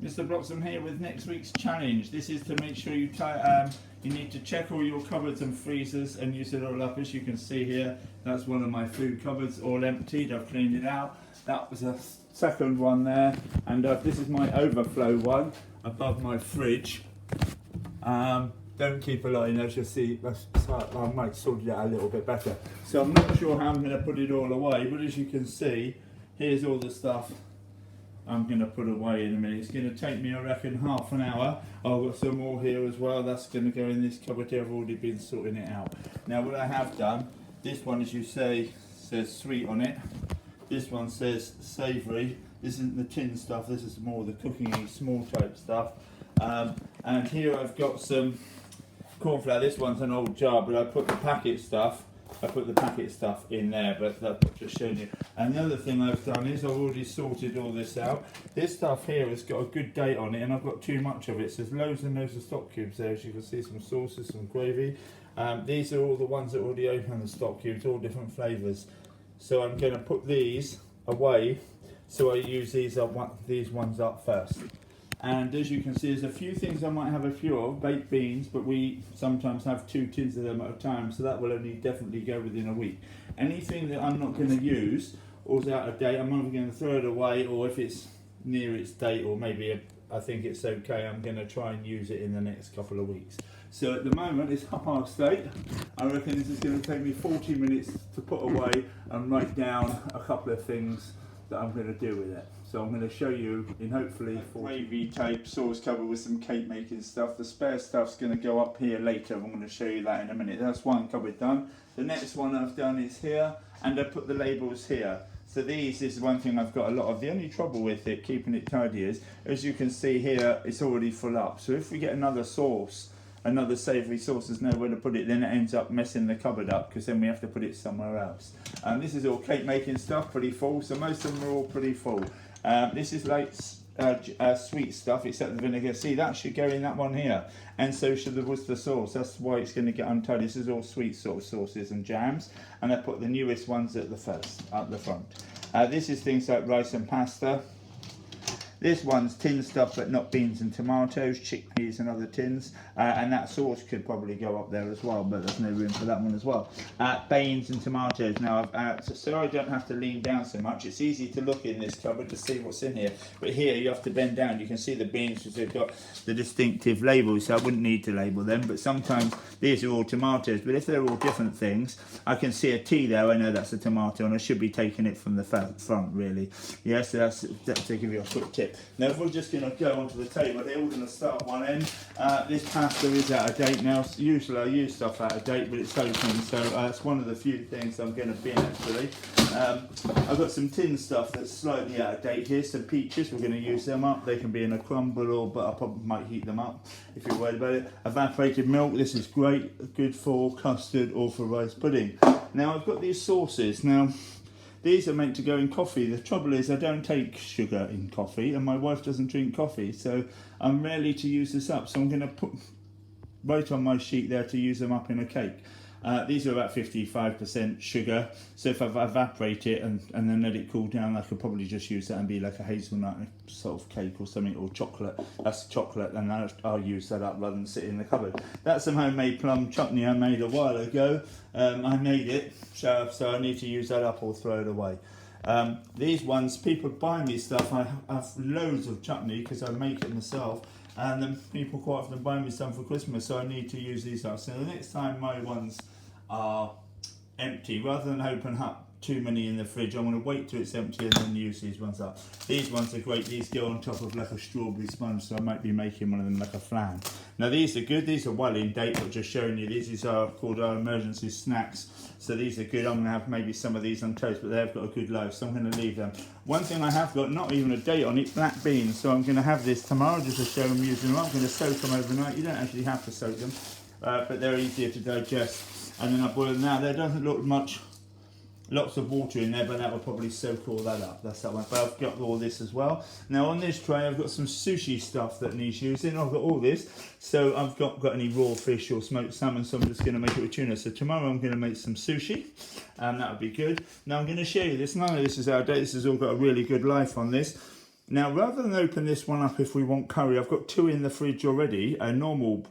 Mr. Bloxham here with next week's challenge. This is to make sure you need to check all your cupboards and freezers and use it all up. As you can see here, that's one of my food cupboards, all emptied. I've cleaned it out. That was a second one there, and this is my overflow one above my fridge. Don't keep a lot in, as you'll see. I might sort it out a little bit better. So I'm not sure how I'm going to put it all away, but as you can see, here's all the stuff I'm going to put away in a minute. It's going to take me, I reckon, half an hour. I've got some more here as well. That's going to go in this cupboard here. I've already been sorting it out. Now what I have done, this one, as you say, says sweet on it. This one says savoury. This isn't the tin stuff. This is more the cooking small type stuff. And here I've got some corn flour. This one's an old jar, but I put the packet stuff in there, but that's just showing you. And the other thing I've done is I've already sorted all this out. This stuff here has got a good date on it, and I've got too much of it. So there's loads and loads of stock cubes there. As you can see, some sauces, some gravy. These are all the ones that already open the stock cubes, all different flavours. So I'm going to put these away. So I use these ones up first. And as you can see, there's a few things I might have a few of, baked beans, but we sometimes have 2 tins of them at a time, so that will only definitely go within a week. Anything that I'm not going to use or is out of date, I'm either going to throw it away, or if it's near its date, or maybe I think it's okay, I'm going to try and use it in the next couple of weeks. So at the moment it's 8:30. I reckon this is going to take me 40 minutes to put away and write down a couple of things that I'm going to do with it. So I'm going to show you in hopefully gravy type sauce cupboard with some cake making stuff. The spare stuff's going to go up here later. I'm going to show you that in a minute. That's one cupboard done. The next one I've done is here, and I put the labels here. So these is one thing I've got a lot of. The only trouble with it, keeping it tidy, is as you can see here, it's already full up. So if we get another sauce, another savoury sauce, there's nowhere to put it, then it ends up messing the cupboard up, because then we have to put it somewhere else. This is all cake making stuff, pretty full, so most of them are all pretty full. This is like sweet stuff, except the vinegar. See, that should go in that one here, and so should the Worcester sauce. That's why it's going to get untidy. This is all sweet sort of sauces and jams, and I put the newest ones at the front. This is things like rice and pasta. This one's tin stuff, but not beans and tomatoes, chickpeas and other tins. And that sauce could probably go up there as well, but there's no room for that one as well. Beans and tomatoes. Now, so I don't have to lean down so much. It's easy to look in this cupboard to see what's in here. But here you have to bend down. You can see the beans because they've got the distinctive labels, so I wouldn't need to label them. But sometimes these are all tomatoes. But if they're all different things, I can see a T there. I know that's a tomato, and I should be taking it from the front, really. Yeah, so that's to give you a quick tip. Now if we're just going to go onto the table here, we're going to start at one end. This pasta is out of date now. Usually I use stuff out of date, but it's open, so it's one of the few things I'm going to bin actually. I've got some tin stuff that's slightly out of date here, some peaches, we're going to use them up. They can be in a crumble, but I probably might heat them up if you're worried about it. Evaporated milk, this is great, good for custard or for rice pudding. Now I've got these sauces. Now these are meant to go in coffee. The trouble is I don't take sugar in coffee, and my wife doesn't drink coffee, so I'm rarely to use this up. So I'm going to put right on my sheet there to use them up in a cake. These are about 55% sugar, so if I evaporate it and then let it cool down, I could probably just use that and be like a hazelnut sort of cake or something, or chocolate. That's chocolate, and I'll use that up rather than sit in the cupboard. That's some homemade plum chutney I made a while ago. I made it, so I need to use that up or throw it away. These ones, people buy me stuff. I have loads of chutney because I make it myself. And then people quite often buy me some for Christmas, so I need to use these up. So the next time my ones are empty, rather than open up too many in the fridge, I'm going to wait till it's empty and then use these ones up. These ones are great. These go on top of like a strawberry sponge, so I might be making one of them like a flan. Now these are good. These are well in date, but just showing you. These are called our emergency snacks. So these are good. I'm going to have maybe some of these on toast, but they've got a good life, so I'm going to leave them. One thing I have got, not even a date on it, black beans. So I'm going to have this tomorrow just to show them using them. I'm going to soak them overnight. You don't actually have to soak them, but they're easier to digest. And then I boil them now. There doesn't look much, lots of water in there, but that will probably soak all that up. That's that one. But I've got all this as well. Now on this tray, I've got some sushi stuff that needs using. I've got all this. So I've got any raw fish or smoked salmon, so I'm just going to make it with tuna. So tomorrow I'm going to make some sushi, and that would be good. Now I'm going to show you this. None of this is out of date. This has all got a really good life on this. Now, rather than open this one up if we want curry, I've got two in the fridge already, a normal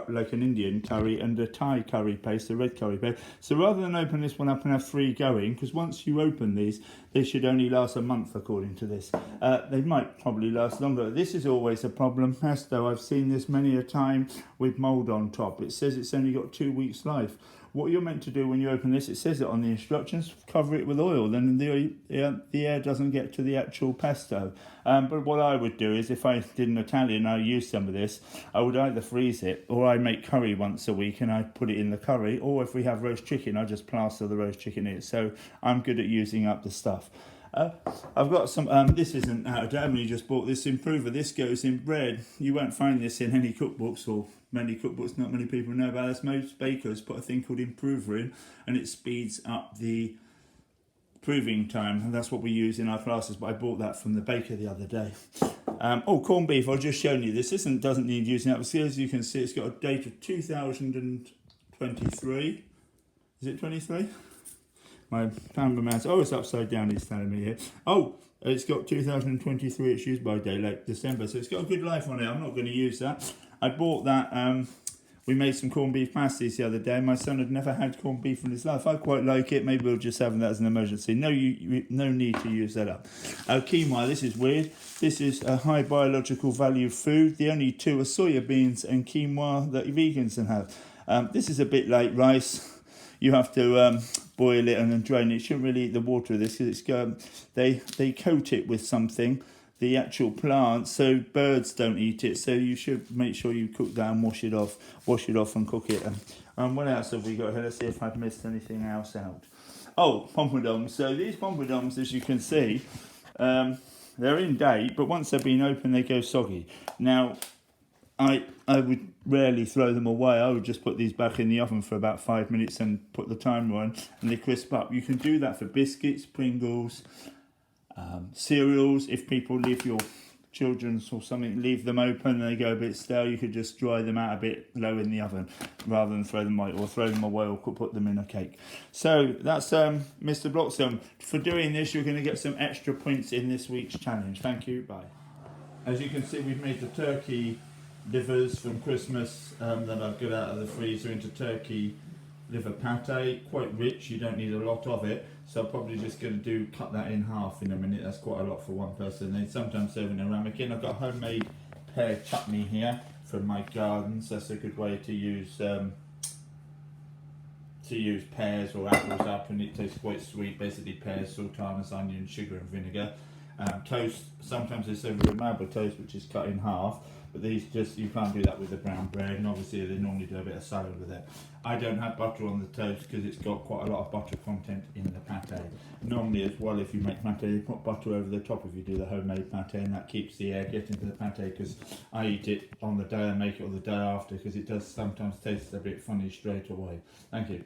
like an Indian curry and a Thai curry paste, a red curry paste. So rather than open this one up and have three going, because once you open these, they should only last a month according to this. They might probably last longer. This is always a problem. Pesto, I've seen this many a time with mould on top. It says it's only got 2 weeks life. What you're meant to do when you open this, it says it on the instructions, cover it with oil, then the air doesn't get to the actual pesto. But what I would do is, if I did an Italian, I use some of this, I would either freeze it, or I make curry once a week and I put it in the curry, or if we have roast chicken, I just plaster the roast chicken in it. So I'm good at using up the stuff. I've got some, this isn't out of date, I only just bought this improver. This goes in bread. You won't find this in any cookbooks, or many cookbooks, not many people know about this. Most bakers put a thing called improver in, and it speeds up the proving time, and that's what we use in our classes. But I bought that from the baker the other day. Corned beef, I've just shown you this. This doesn't need using up. So as you can see, it's got a date of 2023. Is it 23? My cameraman's, it's upside down, he's telling me here. It's got 2023, it's used by day, like December, so it's got a good life on it. I'm not going to use that. I bought that, we made some corned beef pasties the other day. My son had never had corned beef in his life. I quite like it. Maybe we'll just have that as an emergency. No need to use that up. Quinoa, this is weird. This is a high biological value food. The only two are soya beans and quinoa that vegans can have. This is a bit like rice. You have to boil it and then drain it. You shouldn't really eat the water of this, because they coat it with something, the actual plant, so birds don't eat it. So you should make sure you cook that and wash it off and cook it. What else have we got here? Let's see if I've missed anything else out. Poppadoms. So these poppadoms, as you can see, they're in date, but once they've been open, they go soggy. Now, I would rarely throw them away. I would just put these back in the oven for about 5 minutes and put the timer on, and they crisp up. You can do that for biscuits, Pringles, cereals. If people leave your children's or something, leave them open and they go a bit stale, you could just dry them out a bit low in the oven rather than throw them away, or put them in a cake. So that's Mr. Bloxham. For doing this, you're going to get some extra points in this week's challenge. Thank you. Bye. As you can see, we've made the turkey livers from Christmas that I've got out of the freezer into turkey liver pate. Quite rich, you don't need a lot of it, so I'm probably just going to cut that in half in a minute. That's quite a lot for one person. They sometimes serve in a ramekin. I've got homemade pear chutney here from my gardens. That's a good way to use pears or apples up, and it tastes quite sweet. Basically pears, sultanas, onion, sugar and vinegar. Toast, sometimes they serve with marble toast, which is cut in half, but these you can't do that with the brown bread, and obviously they normally do a bit of salad with it. I don't have butter on the toast because it's got quite a lot of butter content in the pate. Normally as well, if you make pate, you put butter over the top if you do the homemade pate, and that keeps the air getting to the pate, because I eat it on the day, I make it on the day after, because it does sometimes taste a bit funny straight away. Thank you.